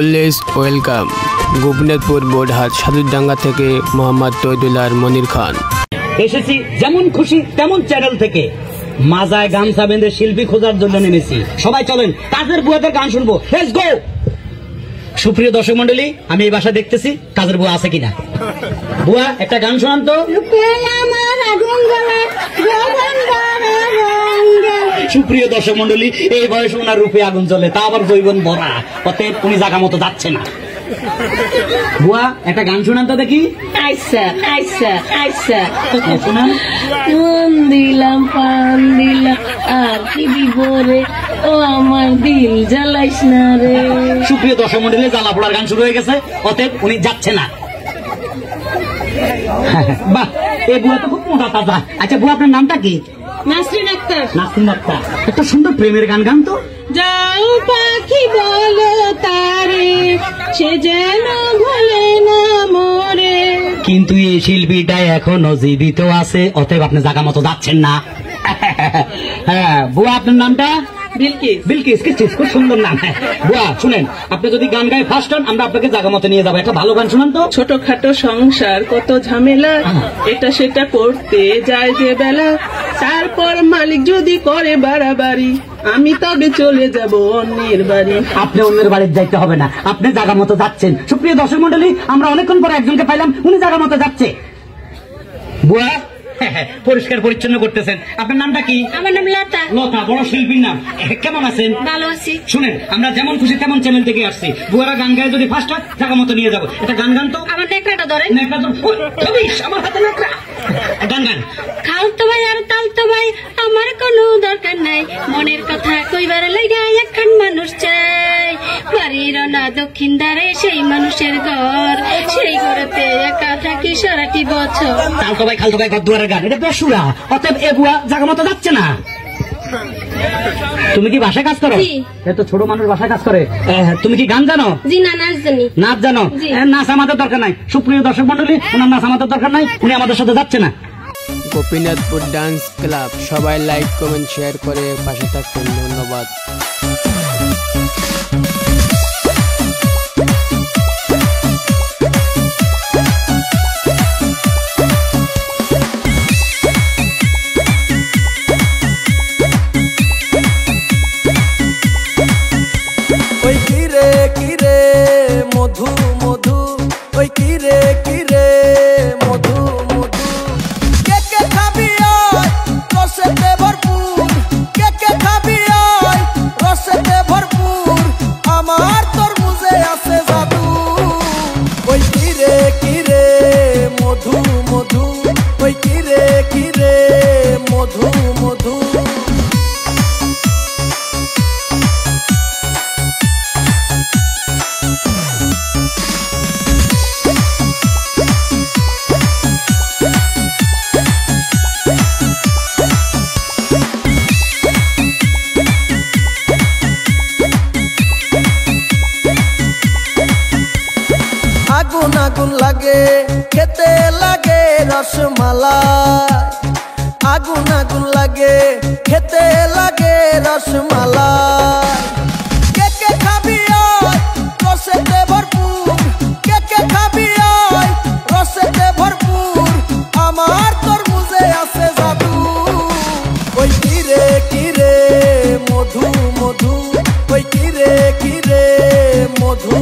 Always welcome. Gopinathpur Bordhat Sadurdanga থেকে মোহাম্মদ তৈদুল্লাহ মনির খান। এসেছি যেমন খুশি তেমন চ্যানেল থেকে, মাজায় গামছা বেঁধে শিল্পী খোঁজার জন্য নেমেছি। সবাই চলেন কাজের বুয়াদের গান শুনবো, লেটস গো। সুপ্রিয় দর্শক মন্ডলী, আমি এই বাসা দেখতেছি কাজের বুয়া আছে কিনা। বুয়া একটা গান শোনান তো। সুপ্রিয় দর্শক মন্ডলী, এই বয়সে ওনার রূপে আগুন জ্বলে, তা আবার জৈবন ভরা, অতএব উনি জায়গা মতো যাচ্ছে না। বুয়া একটা গান শোনান তো দেখি। শোনান। মন দিলাম পান দিলাম আর কি দিব রে, ও আমার দিল জ্বালাইস না রে। সুপ্রিয় দর্শক মন্ডলী, জ্বালা পোড়ার গান শুরু হয়ে গেছে, অতএব উনি যাচ্ছে না। বাহ, এই বুয়া তো খুব মোটা তাজা। আচ্ছা বুয়া, আপনার নামটা কি? নাসরিন আক্তার। নাসরিন আক্তার, একটা সুন্দর প্রেমের গান গান তো। যাও পাখি বলো তারে, সে যেন ভুলে না মরে। কিন্তু এই শিল্পীটা এখনো জীবিত আছে, অতএব আপনি জায়গা মতো যাচ্ছেন না। হ্যাঁ বুয়া, আপনার নামটা? বিলকিস। বিলকিস, খুব সুন্দর নাম। বুয়া শুনেন, আপনি যদি গান গায়ে ফার্স্ট হন, আমরা আপনাকে জায়গা মতো নিয়ে যাবো। একটা ভালো গান শুনান তো। ছোটখাটো সংসার কত ঝামেলা, এটা সেটা করতে যায় যে বেলা, তারপর মালিক যদি করে বাড়াবাড়ি, আমি তবে চলে যাব অন্যের বাড়ি। আপনি অন্যের বাড়ির যাইতে হবে না, আপনি জায়গা মতো যাচ্ছেন। সুপ্রিয় দর্শক মন্ডলী, আমরা অনেকক্ষণ পরে একজনকে পাইলাম, উনি জায়গা মতো যাচ্ছে। বুয়া পরিষ্কার পরিচ্ছন্ন করতেছেন। আপনার নামটা কি? আমার নাম লতা। লতা, বড় শিল্পীর নাম। কেমন আছেন? ভালো আছি। শুনেন, আমরা যেমন খুশি তেমন চ্যানেল থেকে আসছি। বুয়ারা গান গায়ে যদি ফার্স্ট হয়, জায়গা মতো নিয়ে যাবো। একটা গান গান তো। আমার নেকড়াটা ধরে। নেকড়া তো আমার হাতে নেকড়া। গান গান। খালতো ভাই আর তালতো ভাই, আমার কোনো দরকার নাই, মনের কথা কইবার লাইগা একখান মানুষ চাই। বাড়ির না দক্ষিণ ধারে সেই মানুষের ঘর, সেই ঘরেতে একা থাকি সারাটি বছর। তালতো ভাই খালতো ভাই ঘর দুয়ারের গান, এটা বেসুরা, অতএব এ বুয়া জায়গা মতো যাচ্ছে না। তুমি কি বাসায় কাজ করো? এত ছোট মানুষ বাসায় কাজ করে। তুমি কি গান জানো? জি না, নাচ জানি। নাচ জানো? নাচ আমাদের দরকার নাই। সুপ্রিয় দর্শক মন্ডলী, ওনার নাচ আমাদের দরকার নাই, উনি আমাদের সাথে যাচ্ছে না। গোপীনাথপুর ডান্স ক্লাব, সবাই লাইক কমেন্ট শেয়ার করে পাশে থাকুন। ধন্যবাদ। ওই কিরে কিরে মধু মধু, ওই কিরে কিরে মধু মধু, কে কে খাবি আয় রসেতে ভরপুর, কে কে খাবি আয় রসেতে ভরপুর, আমার তরমুজে আছে জাদু। ওই কিরে কিরে মধু মধু, ওই কিরে কিরে মধু মধু। আগুন আগুন লাগে খেতে লাগে রসমালাই, আগুন আগুন লাগে খেতে লাগে রসমালাই। কে কে খাবি আয় রসেতে ভরপুর, কে কে খাবি আয় রসেতে ভরপুর, আমার তরমুজে আছে জাদু। ওই কিরে কিরে মধু মধু, ওই কিরে কিরে মধু